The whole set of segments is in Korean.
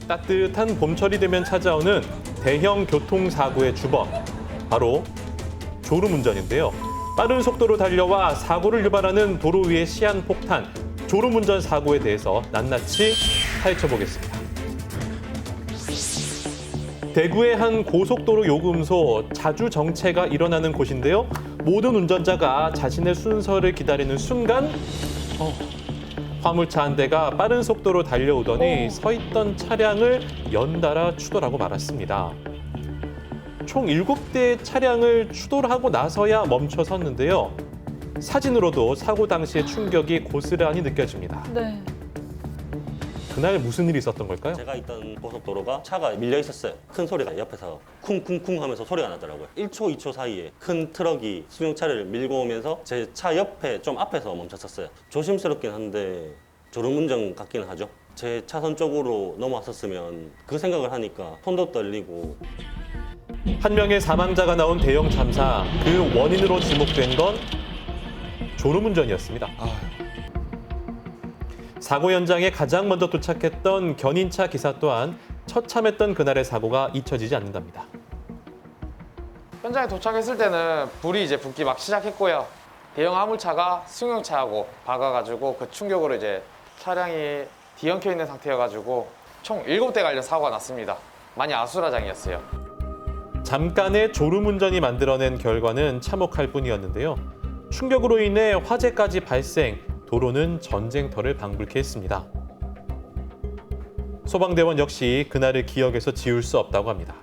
따뜻한 봄철이 되면 찾아오는 대형 교통사고의 주범, 바로 졸음운전인데요. 빠른 속도로 달려와 사고를 유발하는 도로 위의 시한폭탄, 졸음운전 사고에 대해서 낱낱이 파헤쳐보겠습니다. 대구의 한 고속도로 요금소 자주 정체가 일어나는 곳인데요. 모든 운전자가 자신의 순서를 기다리는 순간 화물차 한 대가 빠른 속도로 달려오더니 서 있던 차량을 연달아 추돌하고 말았습니다. 총 7대의 차량을 추돌하고 나서야 멈춰 섰는데요. 사진으로도 사고 당시의 충격이 고스란히 느껴집니다. 네. 그날 무슨 일이 있었던 걸까요? 제가 있던 고속도로가 차가 밀려 있었어요. 큰 소리가 옆에서 쿵쿵쿵 하면서 소리가 나더라고요. 1초, 2초 사이에 큰 트럭이 승용차를 밀고 오면서 제 차 옆에 좀 앞에서 멈췄었어요. 조심스럽긴 한데 졸음운전 같기는 하죠. 제 차선 쪽으로 넘어왔었으면 그 생각을 하니까 손도 떨리고. 한 명의 사망자가 나온 대형 참사, 그 원인으로 지목된 건 졸음운전이었습니다. 사고 현장에 가장 먼저 도착했던 견인차 기사 또한 처참했던 그날의 사고가 잊혀지지 않는답니다. 현장에 도착했을 때는 불이 이제 붙기 막 시작했고요. 대형 화물차가 승용차하고 박아가지고 그 충격으로 이제 차량이 뒤엉켜 있는 상태여가지고 총 7대 관련 사고가 났습니다. 많이 아수라장이었어요. 잠깐의 졸음운전이 만들어낸 결과는 참혹할 뿐이었는데요. 충격으로 인해 화재까지 발생, 도로는 전쟁터를 방불케 했습니다. 소방대원 역시 그날을 기억에서 지울 수 없다고 합니다.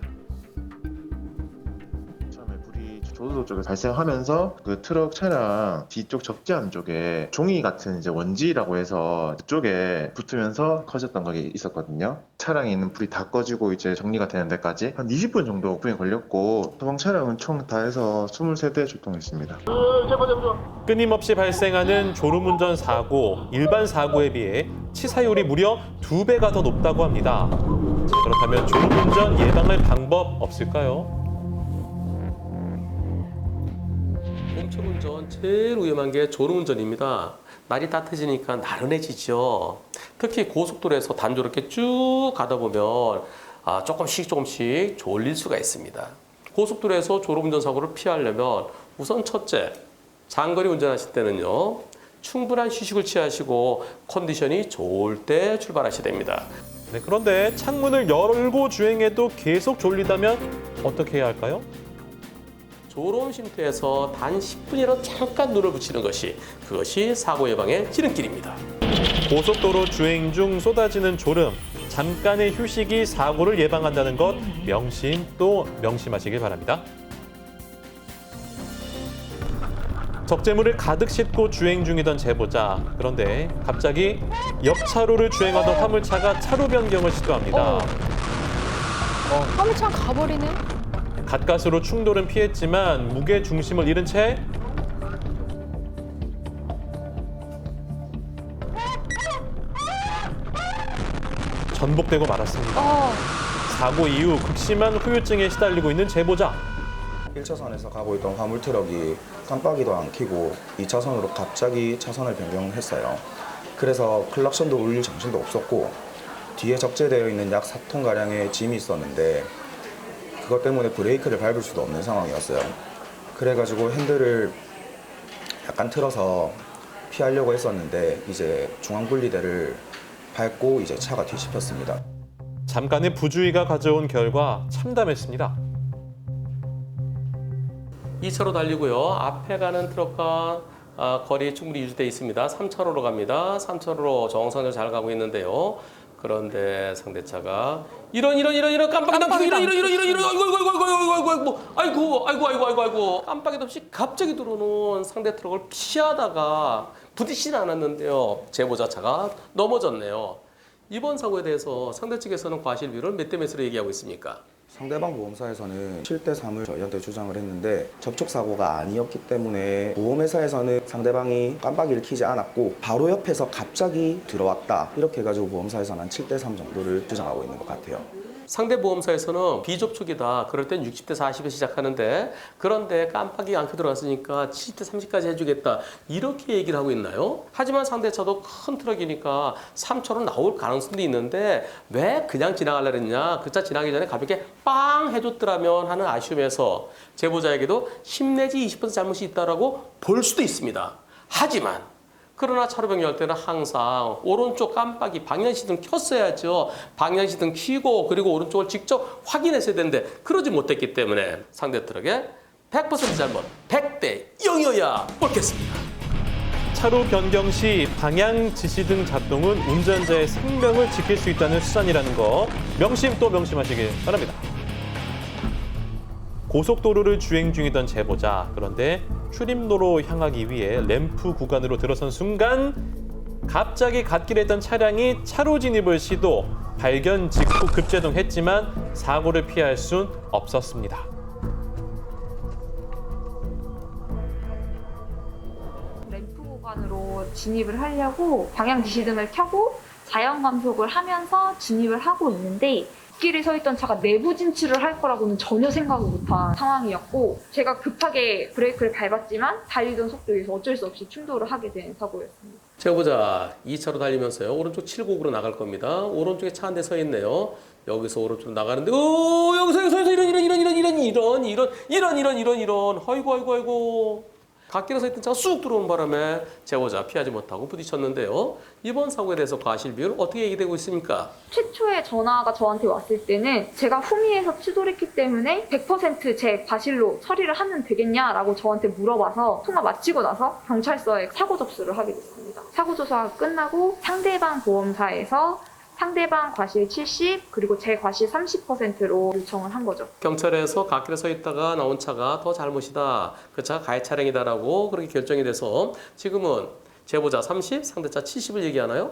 처음에 불이 조수도 쪽에 발생하면서 그 트럭 차량 뒤쪽 적재함 쪽에 종이 같은 이제 원지라고 해서 그쪽에 붙으면서 커졌던 게 있었거든요. 차량에 있는 불이 다 꺼지고 이제 정리가 되는 데까지 한 20분 정도 구경이 걸렸고 소방 차량은 총 다 해서 23대 출동했습니다. 끊임없이 발생하는 졸음운전 사고, 일반 사고에 비해 치사율이 무려 2배가 더 높다고 합니다. 자, 그렇다면 졸음운전 예방할 방법 없을까요? 봄철 운전 제일 위험한 게 졸음운전입니다. 날이 따뜻해지니까 나른해지죠. 특히 고속도로에서 단조롭게 쭉 가다 보면 조금씩 졸릴 수가 있습니다. 고속도로에서 졸음운전 사고를 피하려면 우선 첫째, 장거리 운전하실 때는요. 충분한 휴식을 취하시고 컨디션이 좋을 때 출발하셔야 됩니다. 네, 그런데 창문을 열고 주행해도 계속 졸리다면 어떻게 해야 할까요? 졸음 쉼터에서 단 10분이라도 잠깐 눈을 붙이는 그것이 사고 예방의 지름길입니다. 고속도로 주행 중 쏟아지는 졸음, 잠깐의 휴식이 사고를 예방한다는 것 명심하시길 바랍니다. 적재물을 가득 싣고 주행 중이던 제보자. 그런데 갑자기 옆차로를 주행하던 화물차가 차로 변경을 시도합니다. 화물차가 가버리네? 가까스로 충돌은 피했지만 무게 중심을 잃은 채 전복되고 말았습니다. 사고 이후 극심한 후유증에 시달리고 있는 제보자. 1차선에서 가고 있던 화물 트럭이 깜빡이도 안 켜고 2차선으로 갑자기 차선을 변경했어요. 그래서 클락션도 울릴 정신도 없었고 뒤에 적재되어 있는 약 4톤가량의 짐이 있었는데 그것 때문에 브레이크를 밟을 수도 없는 상황이었어요. 그래가지고 핸들을 약간 틀어서 피하려고 했었는데 이제 중앙분리대를 밟고 이제 차가 뒤집혔습니다. 잠깐의 부주의가 가져온 결과 참담했습니다. 2차로 달리고요. 앞에 가는 트럭과 거리 충분히 유지되어 있습니다. 3차로로 갑니다. 3차로로 정상적으로 잘 가고 있는데요. 그런데 상대차가 이런 깜빡이도 없이 아이고 깜빡이도 없이 갑자기 들어오는 상대 트럭을 피하다가 부딪히지 않았는데요. 제보자 차가 넘어졌네요. 이번 사고에 대해서 상대 측에서는 과실 비율을 몇 대 몇으로 얘기하고 있습니까? 상대방 보험사에서는 7대 3을 저희한테 주장을 했는데 접촉사고가 아니었기 때문에 보험회사에서는 상대방이 깜빡이를 켜지 않았고 바로 옆에서 갑자기 들어왔다 이렇게 해가지고 보험사에서는 한 7대 3 정도를 주장하고 있는 것 같아요. 상대 보험사에서는 비접촉이다. 그럴 땐 60대 40에 시작하는데 그런데 깜빡이 안 켜고 들어갔으니까 70대 30까지 해주겠다. 이렇게 얘기를 하고 있나요? 하지만 상대차도 큰 트럭이니까 3초로 나올 가능성도 있는데 왜 그냥 지나가려고 했냐. 그 차 지나기 전에 가볍게 빵 해줬더라면 하는 아쉬움에서 제보자에게도 10 내지 20% 잘못이 있다라고 볼 수도 있습니다. 하지만 그러나 차로 변경할 때는 항상 오른쪽 깜빡이 방향시등 켰어야죠. 방향시등 켜고 그리고 오른쪽을 직접 확인했어야 되는데 그러지 못했기 때문에 상대 트럭의 100% 잘못 100대 0이어야 옳겠습니다. 차로 변경 시 방향 지시등 작동은 운전자의 생명을 지킬 수 있다는 수단이라는 거 명심 또 명심하시길 바랍니다. 고속도로를 주행 중이던 제보자, 그런데 출입로로 향하기 위해 램프 구간으로 들어선 순간 갑자기 갓길에 있던 차량이 차로 진입을 시도, 발견 직후 급제동했지만 사고를 피할 순 없었습니다. 램프 구간으로 진입을 하려고 방향 지시등을 켜고 자연 감속을 하면서 진입을 하고 있는데 길에 서 있던 차가 내부 진출을 할 거라고는 전혀 생각을 못한 상황이었고 제가 급하게 브레이크를 밟았지만 달리던 속도에서 어쩔 수 없이 충돌을 하게 된 사고였습니다. 제보자 2차로 달리면서요. 오른쪽 7곡으로 나갈 겁니다. 오른쪽에 차 한 대 서 있네요. 여기서 오른쪽으로 나가는데 여기서 이런 아이고 갓길에 서 있던 차가 쑥 들어온 바람에 제보자 피하지 못하고 부딪혔는데요. 이번 사고에 대해서 과실 비율 어떻게 얘기되고 있습니까? 최초에 전화가 저한테 왔을 때는 제가 후미에서 추돌했기 때문에 100% 제 과실로 처리를 하면 되겠냐라고 저한테 물어봐서 통화 마치고 나서 경찰서에 사고 접수를 하게 됐습니다. 사고 조사가 끝나고 상대방 보험사에서 상대방 과실 70 그리고 제 과실 30%로 요청을 한 거죠. 경찰에서 갓길에 서 있다가 나온 차가 더 잘못이다. 그 차가 가해 차량이다라고 그렇게 결정이 돼서 지금은 제보자 30, 상대차 70을 얘기하나요?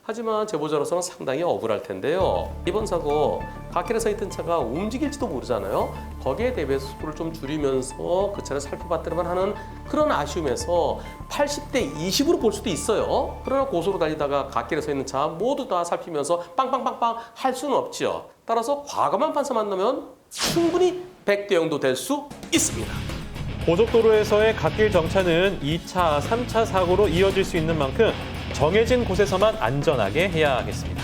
하지만 제보자로서는 상당히 억울할 텐데요. 이번 사고 갓길에 서 있던 차가 움직일지도 모르잖아요. 거기에 대비해서 속도를 좀 줄이면서 그 차를 살펴봤더니만 하는 그런 아쉬움에서 80대 20으로 볼 수도 있어요. 그러나 고속으로 달리다가 갓길에 서 있는 차 모두 다 살피면서 빵빵빵빵 할 수는 없죠. 따라서 과감한 판사 만나면 충분히 100대 0도 될 수 있습니다. 고속도로에서의 갓길 정차는 2차, 3차 사고로 이어질 수 있는 만큼 정해진 곳에서만 안전하게 해야 하겠습니다.